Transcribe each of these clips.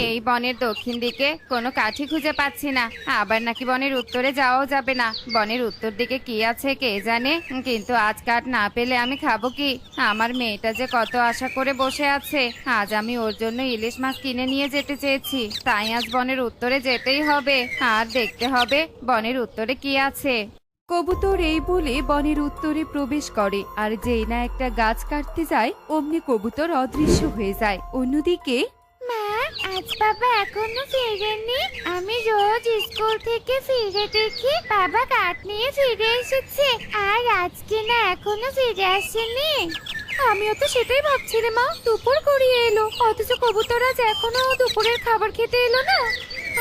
এই বনের দক্ষিণ দিকে কোনো কাঠি খুঁজে পাচ্ছি না, আবার নাকি বনের উত্তরে যাওয়াও যাবে না। বনের উত্তর দিকে কি আছে কে জানে, কিন্তু আজ কাঠ না পেলে আমি খাবো কি? আমার মেয়েটা যে কত আশা করে বসে আছে, আজ আমি ওর জন্য ইলিশ মাছ কিনে নিয়ে যেতে চেয়েছি, তাই আজ বনের উত্তরে যেতেই হবে, আর দেখতে হবে বনের উত্তরে কি আছে। কবুতর এই বলে বনের উত্তরে প্রবেশ করে, আর যেই না একটা গাছ কাটতে যায় অমনি কবুতর অদৃশ্য হয়ে যায়। অন্যদিকে মা, আজ বাবা এখনো ফিরেনি। আমি রোজ স্কুল থেকে ফিরে দেখি বাবা কাঠ নিয়ে ফিরে এসেছে, আর আজকে না এখনো ফিরে আসেনি। আমিও তো সেটাই ভাবছি রে মা, দুপুর গড়িয়ে এলো অথচ কবুতর আজ এখনো দুপুরের খাবার খেতে এলো না।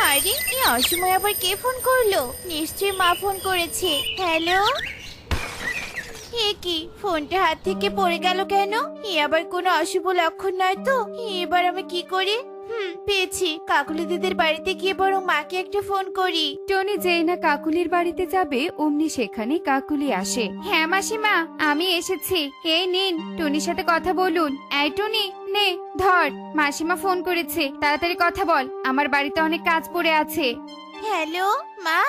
আরে, এই অসময় আবার কে ফোন করলো? নিশ্চয়ই মা ফোন করেছে। হ্যালো। এ কি, ফোনটা হাত থেকে পড়ে গেল কেন? এ আবার কোনো অশুভ লক্ষণ নয় তো? এবার আমি কি করি? পেয়েছি, কাকুলি দিদির বাড়িতে গিয়ে বরং মাকে একটা ফোন করি। টনি যেই না কাকুলির বাড়িতে যাবে অমনি সেখানে কাকুলি আসে। হ্যাঁ মাসিমা, আমি এসেছি। এই নিন, টুনির সাথে কথা বলুন। এই টুনি, নে ধর, মাসিমা ফোন করেছে, তাড়াতাড়ি কথা বল, আমার বাড়িতে অনেক কাজ পড়ে আছে। হ্যালো মা,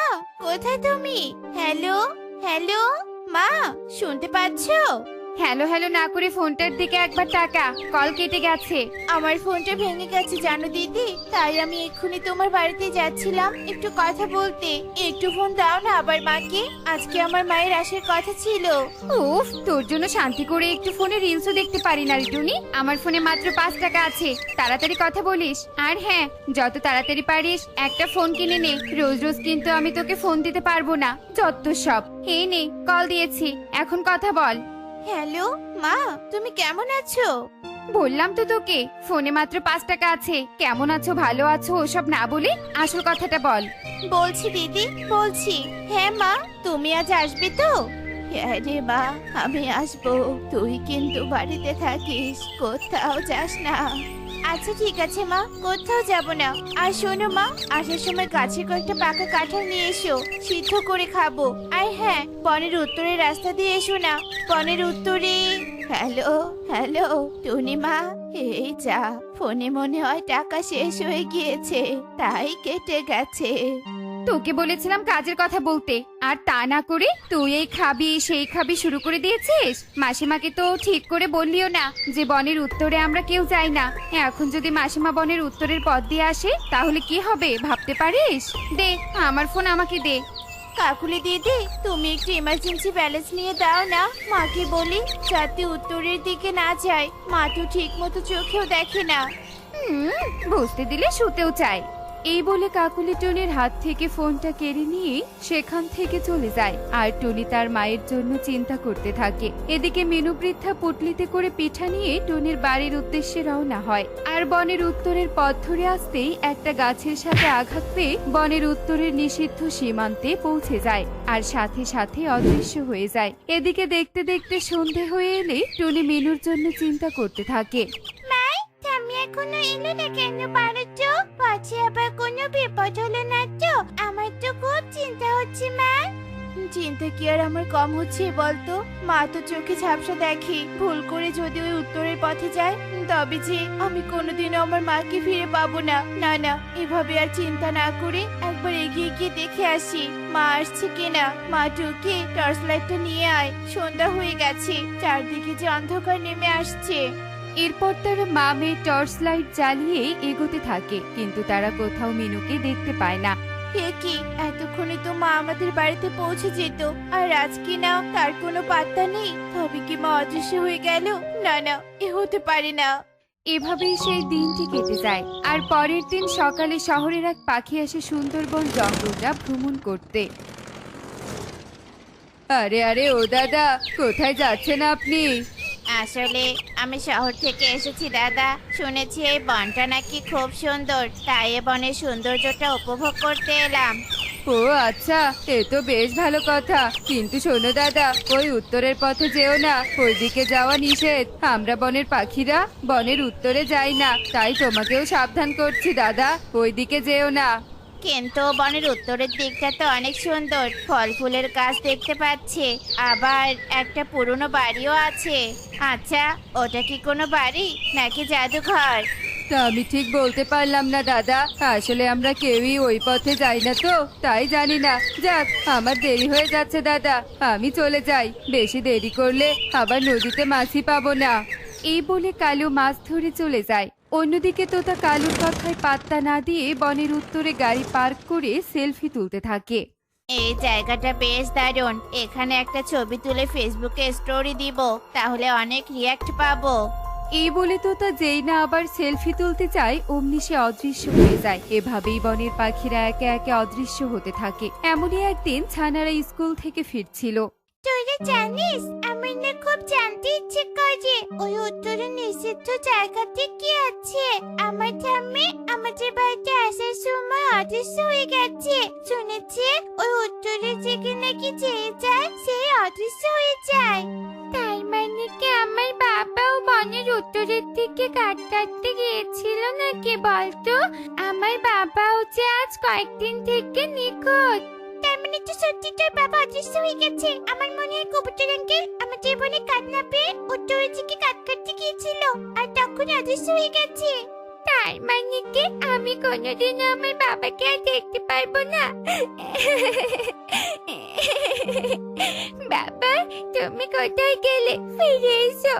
কোথায় তুমি? হ্যালো হ্যালো মা, শুনতে পাচ্ছো? হ্যালো হ্যালো না করে ফোনটার দিকে একবার তাকা, কল কেটে গেছে। আমার ফোনটা ভেঙে গেছে জানো দিদি, তাই আমি এক্ষুনি তোমার বাড়িতে যাচ্ছিলাম একটু কথা বলতে। একটু ফোন দাও না আবার মাকে, আজকে আমার মায়ের আসার কথা ছিল। উফ, তোর জন্য শান্তি করে একটু ফোনে রিলসও দেখতে পারি না রে টুনি। আমার ফোনে মাত্র 5 টাকা আছে, তাড়াতাড়ি কথা বলিস। আর হ্যাঁ, যত তাড়াতাড়ি পারিস একটা ফোন কিনে নে, রোজ রোজ কিন্তু আমি তোকে ফোন দিতে পারবো না, যত সব। এই নে, কল দিয়েছি, এখন কথা বল। হ্যালো মা, তুমি কেমন আছো? বললাম তো তোকে, ফোনে মাত্র 5 টাকা আছে, কেমন আছো ভালো আছো ওসব না বলে আসল কথাটা বল। বলছি দিদি, বলছি। হ্যাঁ মা, তুমি আজ আসবে তো? হ্যাঁ রে মা, আমি আসবো। তুই কিন্তু বাড়িতে থাকিস, কোথাও যাস না। আচ্ছা ঠিক আছে মা, কোথাও যাব না। আর শোনো মা, আসার সময় গাছের কয়েকটা পাকা কাঁঠাল নিয়ে এসো, সিদ্ধ করে খাবো। আর হ্যাঁ, বনের উত্তরের রাস্তা দিয়ে এসো না, বনের উত্তরে। হ্যালো হ্যালো টুনি মা, এই যা, ফোনে মনে হয় টাকা শেষ হয়ে গিয়েছে, তাই কেটে গেছে। তোকে বলেছিলাম কাজের কথা বলতে, আর তা না করে তুই এই খাবি সেই খাবি শুরু করে দিয়েছিস। মাসিমাকে তো ঠিক করে বললিও না যে বনের উত্তরে আমরা কেউ যাই না। এখন যদি মাসিমা বনের উত্তরের পথ দিয়ে আসে তাহলে কি হবে ভাবতে পারিস? দে, আমার ফোন আমাকে দে। কাকুলি দিদি, তুমি একটু ইমার্জেন্সি ব্যালেন্স নিয়ে দাও না, মাকে বলি যাতে উত্তরের দিকে না যায়, মা তো ঠিক মতো চোখেও দেখে না। বুঝতে দিলে শুতেও চাই। এই বলে কাকুলি টনির হাত থেকে ফোনটা কেড়ে নিয়ে সেখান থেকে চলে যায়, আর টনি তার মায়ের জন্য চিন্তা করতে থাকে। এদিকে মিনু বৃদ্ধা পুটলিতে করে পিঠা নিয়ে টনির বাড়ির উদ্দেশ্যে রওনা হয়, আর বনের উত্তরের পথ ধরে আসতেই একটা গাছের সাথে আঘাত পেয়ে বনের উত্তরের নিষিদ্ধ সীমান্তে পৌঁছে যায়, আর সাথে সাথে অদৃশ্য হয়ে যায়। এদিকে দেখতে দেখতে সন্ধে হয়ে এলে টনি মিনুর জন্য চিন্তা করতে থাকে। মাই, তুমি এখনো এলো না কেন পারছ? পাছে আবার কোনো বিপদ হলো না তো? আমার তো খুব চিন্তা হচ্ছে মা। চিন্তা কি আর আমার কম হচ্ছে বলতো? মা তো চোখে ঝাপসা দেখি, ভুল করে যদি ওই উত্তরের পথে যায় তবে যে আমি কোনোদিনও আমার মাকে ফিরে পাবো না। না না, এভাবে আর চিন্তা না করে একবার এগিয়ে গিয়ে দেখে আসি মা আসছে কিনা। মা ঢুকে টর্চ লাইটটা নিয়ে আয়, সন্ধ্যা হয়ে গেছে, চারদিকে যে অন্ধকার নেমে আসছে। এরপর তারা মা মেয়ে টর্চ লাইট জ্বালিয়ে এগোতে থাকে, কিন্তু তারা কোথাও মিনুকে দেখতে পায় না। হে কি, এতক্ষণে তো মা আমাদের বাড়িতে পৌঁছে যেত, আর আজ কি না তার কোনো পাত্তা নেই। তবে কি মা অদৃশ্য হয়ে গেল? না না, এ হতে পারে না। এভাবেই সেই দিনটি কেটে যায়, আর পরের দিন সকালে শহরের এক পাখি আসে সুন্দরবন জঙ্গলটা ভ্রমণ করতে। আরে আরে ও দাদা, কোথায় যাচ্ছেন আপনি? আসলে আমি শহর থেকে এসেছি দাদা, শুনেছি এই বনটা নাকি খুব সুন্দর, তাই এ বনের সৌন্দর্যটা উপভোগ করতে এলাম। ও আচ্ছা, এ তো বেশ ভালো কথা, কিন্তু শোনো দাদা, ওই উত্তরের পথে যেও না, ওইদিকে যাওয়া নিষেধ। আমরা বনের পাখিরা বনের উত্তরে যাই না, তাই তোমাকেও সাবধান করছি দাদা, ওইদিকে যেও না। কিন্তু বনের উত্তরের দিকটা তো অনেক সুন্দর, ফল ফুলের গাছ দেখতে পাচ্ছি, আবার একটা পুরনো বাড়িও আছে। আচ্ছা, ওটা কি কোনো বাড়ি নাকি জাদুঘর? তা আমি ঠিক বলতে পারলাম না দাদা, আসলে আমরা কেউই ওই পথে যাই না তো, তাই জানি না। যাক, আমার দেরি হয়ে যাচ্ছে দাদা, আমি চলে যাই। বেশি দেরি করলে আবার নদীতে মাছই পাবো না। এই বলে কালু মাছ ধরে চলে যায়। অন্যদিকে তোতা কালুর কথায় পাত্তা না দিয়ে বনের উত্তরে গাড়ি পার্ক করে সেলফি তুলতে থাকে। এই জায়গাটা বেশ দারুণ, এখানে একটা ছবি তুলে ফেসবুকে স্টোরি দিব, তাহলে অনেক রিয়াক্ট পাবো। এই বলে তোতা যেই না আবার সেলফি তুলতে চায় অমনি সে অদৃশ্য হয়ে যায়। এভাবেই বনের পাখিরা একে একে অদৃশ্য হতে থাকে। এমনই একদিন ছানারা স্কুল থেকে ফিরছিল। তোরা জানিস, আমার না খুব জানতে ইচ্ছে করে ওই উত্তরের নিষিদ্ধ জায়গাতে কি আছে। আমার ঠাম্মি আমাদের বাড়িতে আসার সময় অদৃশ্য হয়ে গেছে। শুনেছি ওই উত্তরের দিকে নাকি যে যায় সেই অদৃশ্য হয়ে যায়। তাই মানে কি আমার বাবাও বনের উত্তরের দিকে কাঠ কাটতে গিয়েছিল নাকি বলতো? আমার বাবাও যে আজ কয়েকদিন থেকে নিখোঁজ। তার মানে তো সত্যি তোর বাবা অদৃশ্য হয়ে গেছে। আমার মনে হয় কবুতর আঙ্কেল আমার জীবনে কাঠ না পেয়ে উত্তরের দিকে কাঠ কাটতে গিয়েছিল আর তখন অদৃশ্য হয়ে গেছে। তার মানে কি আমি কোনোদিনও আমার বাবাকে আর দেখতে পারবো না? বাবা, তুমি কোথায় গেলে? ফিরে এসো।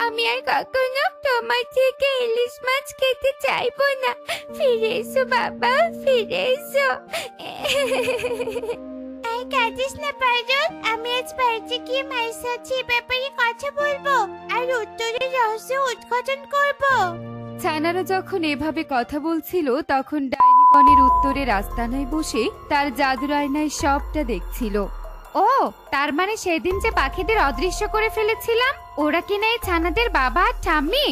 আমি আর কখনো তোমার থেকে ইলিশ মাছ খেতে চাইবো না। ফিরে এসো বাবা, ফিরে এসো। আর কাঁদিস না পারুল, আমি আজ বাড়িতে গিয়ে মায়ের সাথে এ ব্যাপারে কথা বলবো আর উত্তরের রহস্য উদ্ঘাটন করবো। ছানারা যখন এভাবে কথা বলছিল তখন ডাইনি বনের উত্তরে রাস্তানায় বসে তার জাদুর আয়নায় সবটা দেখছিল। ও, তার মানে সেদিন যে পাখিদের অদৃশ্য করে ফেলেছিলাম ওরা কিনা এই ছানাদের বাবা আর ঠাম্মি।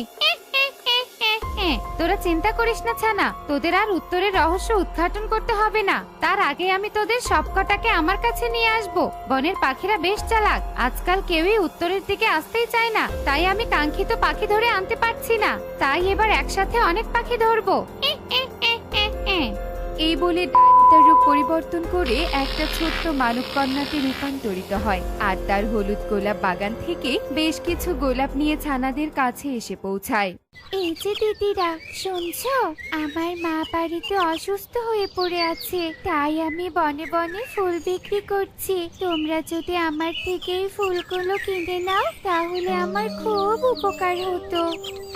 তোরা চিন্তা করিস না ছানা, তোদের আর উত্তরের রহস্য উদ্ঘাটন করতে হবে না। তার আগে আমি তোদের সবকটাকে আমার কাছে নিয়ে আসবো। বনের পাখিরা বেশ চালাক, আজকাল কেউই উত্তরের দিকে আসতেই চায় না, তাই আমি কাঙ্ক্ষিত পাখি ধরে আনতে পারছি না। তাই এবার একসাথে অনেক পাখি ধরবো। এই বলে ডাইনি তার রূপ পরিবর্তন করে একটা ছোট্ট মানব কন্যাতে রূপান্তরিত হয় আর তার হলুদ গোলাপ বাগান থেকে বেশ কিছু গোলাপ নিয়ে ছানাদের কাছে এসে পৌঁছায়। এই যে দিদিরা, শুনছো? আমার মা বাড়িতে অসুস্থ হয়ে পড়ে আছে, তাই আমি বনে বনে ফুল বিক্রি করছি। তোমরা যদি আমার থেকে এই ফুলগুলো কিনে নাও তাহলে আমার খুব উপকার হতো।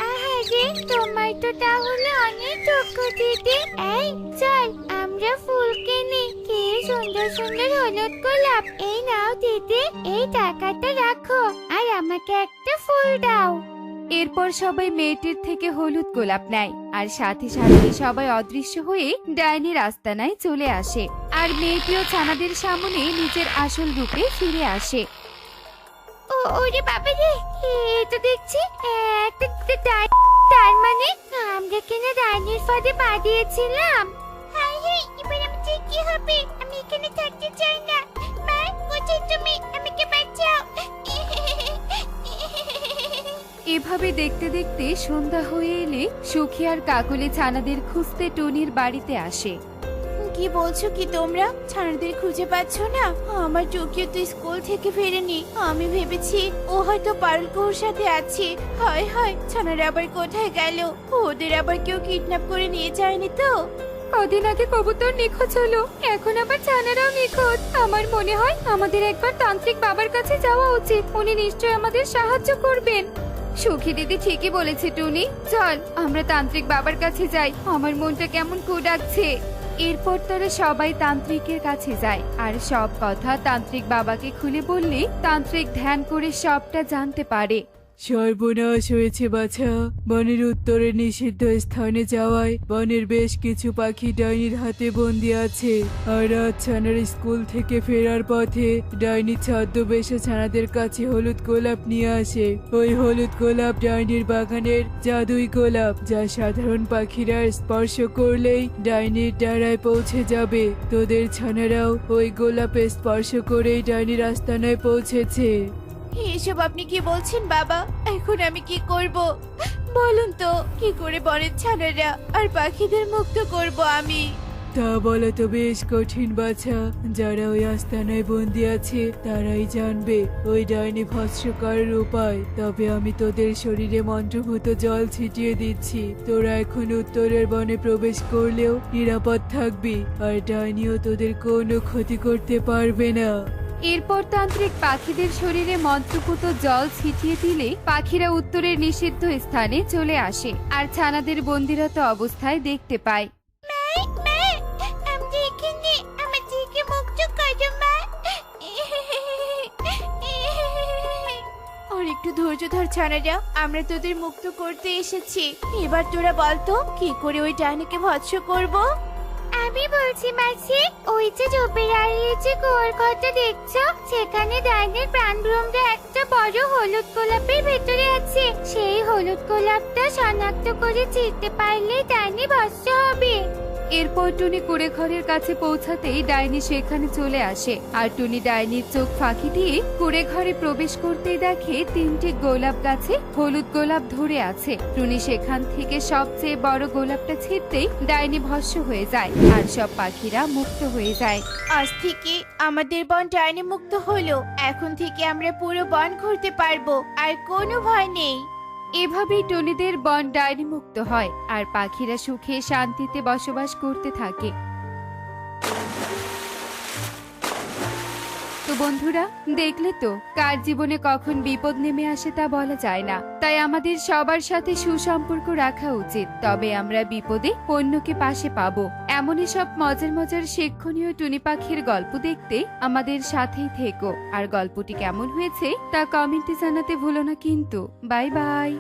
আহারে, তোমার তো তাহলে অনেক দুঃখ দিদি। এই চল আমরা ফুল কিনি। কি সুন্দর সুন্দর হলুদ গোলাপ। এই নাও দিদি, এই টাকাটা রাখো আর আমাকে একটা ফুল দাও। এরপর সবাই মেয়েটির থেকে হলুদ গোলাপ নেয় আর সাথে সাথে সবাই অদৃশ্য হয়ে ডাইনির আস্তানায় চলে আসে আর মেয়েটিও ছানাদের সামনে নিজের আসল রূপে ফিরে আসে। ওরে বাবা রে, এই তো দেখছি একটা তার মানে আমরা কিনা ডাইনির ফাঁদে পা দিয়েছিলাম। হাই হাই, এবার আমি কি হবে? আমি এখানে থাকতে চাই না। মা, কোথায় তুমি? আমাকে বাঁচাও। এভাবে দেখতে দেখতে সন্ধ্যা হয়ে এলে সুখী আর কাকলি ছানাদের খুঁজতে টুনির বাড়িতে আসে। কি বলছো কি তোমরা? ছানাদের খুঁজে পাচ্ছ না? আমার টুকিও তো স্কুল থেকে ফেরেনি। আমি ভেবেছি ও হয়তো পারুলকুর সাথে আছে। হায় হায়, ছানারা আবার কোথায় গেল? ওদের আবার কেউ কিডন্যাপ করে নিয়ে যায়নি তো? কদিন আগে কবুতর নিখোঁজ হলো, এখন আবার ছানারাও নিখোঁজ। আমার মনে হয় আমাদের একবার তান্ত্রিক বাবার কাছে যাওয়া উচিত, উনি নিশ্চয়ই আমাদের সাহায্য করবেন। সুখী দিদি ঠিকই বলেছে টুনি, চল আমরা তান্ত্রিক বাবার কাছে যাই, আমার মনটা কেমন ডাকছে। এরপর তারা সবাই তান্ত্রিকের কাছে যায় আর সব কথা তান্ত্রিক বাবাকে খুলে বললে তান্ত্রিক ধ্যান করে সবটা জানতে পারে। সর্বনাশ হয়েছে বাছা, বনের উত্তরের নিষিদ্ধ স্থানে যাওয়ায় বনের বেশ কিছু পাখি ডাইনির হাতে বন্দি আছে। আর আজ ছানার স্কুল থেকে ফেরার পথে ডাইনি ছদ্মবেশে ছানাদের কাছে হলুদ গোলাপ নিয়ে আসে। ওই হলুদ গোলাপ ডাইনির বাগানের জাদুই গোলাপ, যা সাধারণ পাখিরা স্পর্শ করলেই ডাইনির ডাঁড়ায় পৌঁছে যাবে। তোদের ছানারাও ওই গোলাপে স্পর্শ করেই ডাইনির আস্তানায় পৌঁছেছে। এসব আপনি কি বলছেন বাবা? এখন আমি কি করব বলুন তো? কি করে বনের ছানারা আর পাখিদের মুক্ত করব আমি? তা বলা তো বেশ কঠিন বাছা। যারা ওই আস্তানায় বন্দি আছে তারাই জানবে ওই ডাইনি ভস্ম করার উপায়। তবে আমি তোদের শরীরে মন্ত্রভূত জল ছিটিয়ে দিচ্ছি। তোরা এখন উত্তরের বনে প্রবেশ করলেও নিরাপদ থাকবি, আর ডাইনিও তোদের কোনো ক্ষতি করতে পারবে না। এরপর তান্ত্রিক পাখিদের শরীরে মন্ত্রপুত জল ছিটিয়ে দিলে পাখিরা উত্তরের নিষিদ্ধ স্থানে চলে আসে আর ছানাদের বন্দিরত অবস্থায় দেখতে পায়। আমি এখানে, আমাদেরকে মুক্ত করো মা। আর একটু ধৈর্য ধর ছানারা, আমরা তোদের মুক্ত করতে এসেছি। এবার তোরা বলতো কি করে ওই ডাইনিকে ভৎস করব। আমি বলছি মাসি, ওই যে ঝোপের আড়িয়ে যে কুয়োর ঘরটা দেখছো, সেখানে ডাইনির প্রাণভ্রমরা একটা বড় হলুদ গোলাপের ভেতরে আছে। সেই হলুদ গোলাপটা শনাক্ত করে চিনতে পারলে ডাইনি ভস্ম হবে। এরপর টুনি কুড়ে ঘরের কাছে পৌঁছাতেই ডাইনি সেখানে চলে আসে আর টুনি ডাইনির চোখ ফাঁকি দিয়ে কুড়ে ঘরে প্রবেশ করতেই দেখে 3টি গোলাপ গাছে হলুদ গোলাপ ধরে আছে। টুনি সেখান থেকে সবচেয়ে বড় গোলাপটা ছিঁড়তেই ডাইনি ভস্ম হয়ে যায় আর সব পাখিরা মুক্ত হয়ে যায়। আজ থেকে আমাদের বন ডাইনি মুক্ত হলো। এখন থেকে আমরা পুরো বন ঘুরতে পারবো, আর কোনো ভয় নেই। এভাবেই টুনিদের বন ডাইনি মুক্ত হয় আর পাখিরা সুখে শান্তিতে বসবাস করতে থাকে। তো বন্ধুরা, দেখলে তো কার জীবনে কখন বিপদ নেমে আসে তা বলা যায় না। তাই আমাদের সবার সাথে সুসম্পর্ক রাখা উচিত, তবে আমরা বিপদে অন্যকে পাশে পাবো। এমনই সব মজার মজার শিক্ষণীয় টুনি পাখির গল্প দেখতে আমাদের সাথেই থেকো। আর গল্পটি কেমন হয়েছে তা কমেন্টে জানাতে ভুলো না কিন্তু। Bye bye.